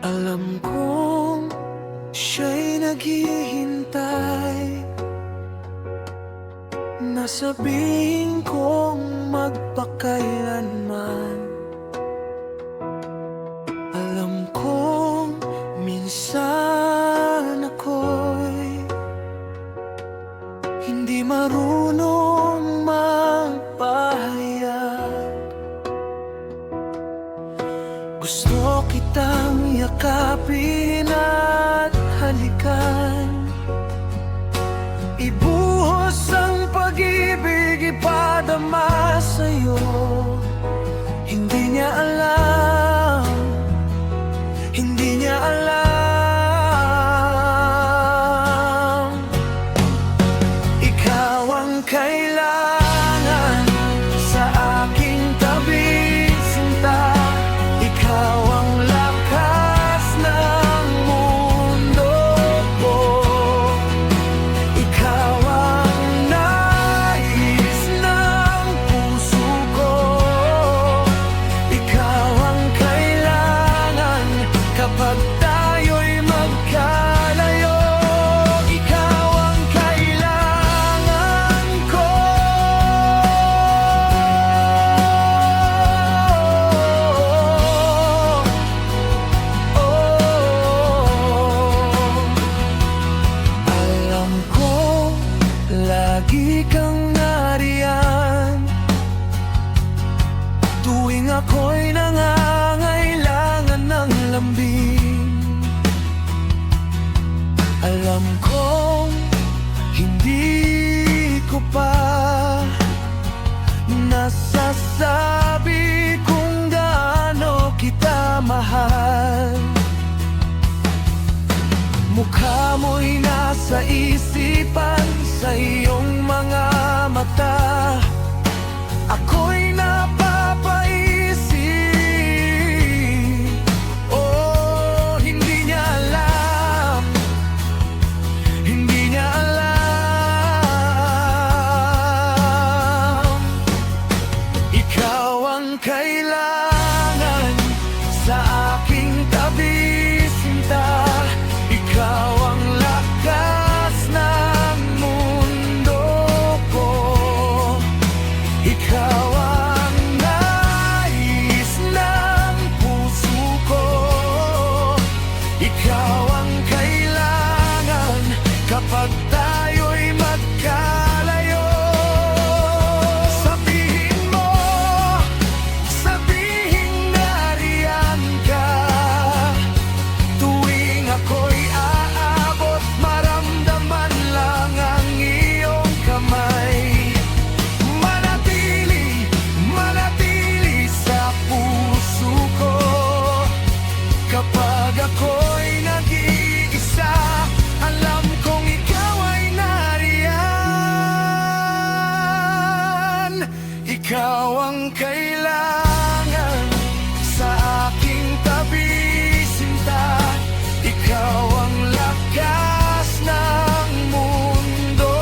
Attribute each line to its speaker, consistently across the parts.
Speaker 1: Alam kong siya'y naghihintay na sabihin kong magpakailanman. Alam kong minsan ako'y hindi marunong magpahayag. Gusto kitang yakapin at halikan, ibuhos ang pag-ibig, ipadama sa'yo. Hindi niya alam, hindi niya alam. Ikaw ang kailangan sa aking tabi, sinta. Ikaw ang lakas ng mundo ko. Ikaw ang nais ng puso ko. Ikaw ang kailangan kapag tayo'y magkalayo. Ikaw ang kailangan ko. Alam ko, lagi kang nariyan tuwing ako'y nangangailangan ng lambing. Alam kong hindi ko pa nasasabi kung gaano kita mahal. Mukha mo'y nasa isipan, sa iyong mga mata ako'y napapaisip. Oh, hindi niya alam, hindi niya alam. Ikaw ang kailangan sa aking tabi, sinta. Ikaw ang lakas ng mundo ko. Ikaw ang nais ng puso ko. Ikaw ang kailangan kapag tayo'y magkalayo. Sabihin mo, sabihin nariyan ka tuwing ako'y aabot, maramdaman lang ang iyong kamay. Manatili, manatili sa puso ko. Kapag ako'y nag-iisa, alam kong ikaw ay nariyan. Ikaw ang kailangan sa aking tabi, sinta. Ikaw ang lakas ng mundo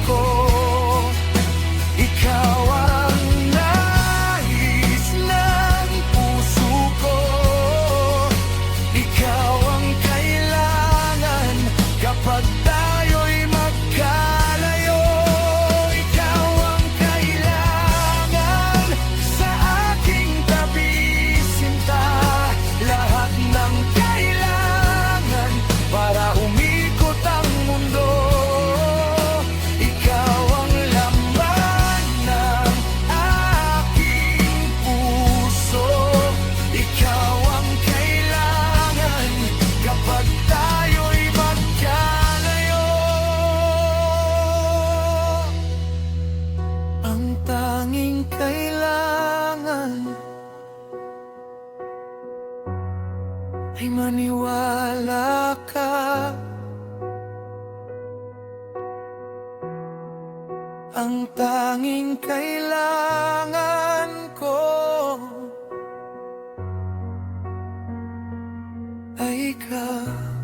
Speaker 1: ko. Ikaw ang nais ng puso ko. Ikaw ang kailangan kapag tayo'y magkalayo. Ikaw ang kailangan sa aking tabi, sinta. Lahat ng kailangan para umikot ang mundo. Ikaw ang laman ng aking puso. Ikaw ang kailangan kapag tayo'y magkalayo. Ang tanging kailangan ay maniwala ka. Ang tanging kailangan ko ay ikaw.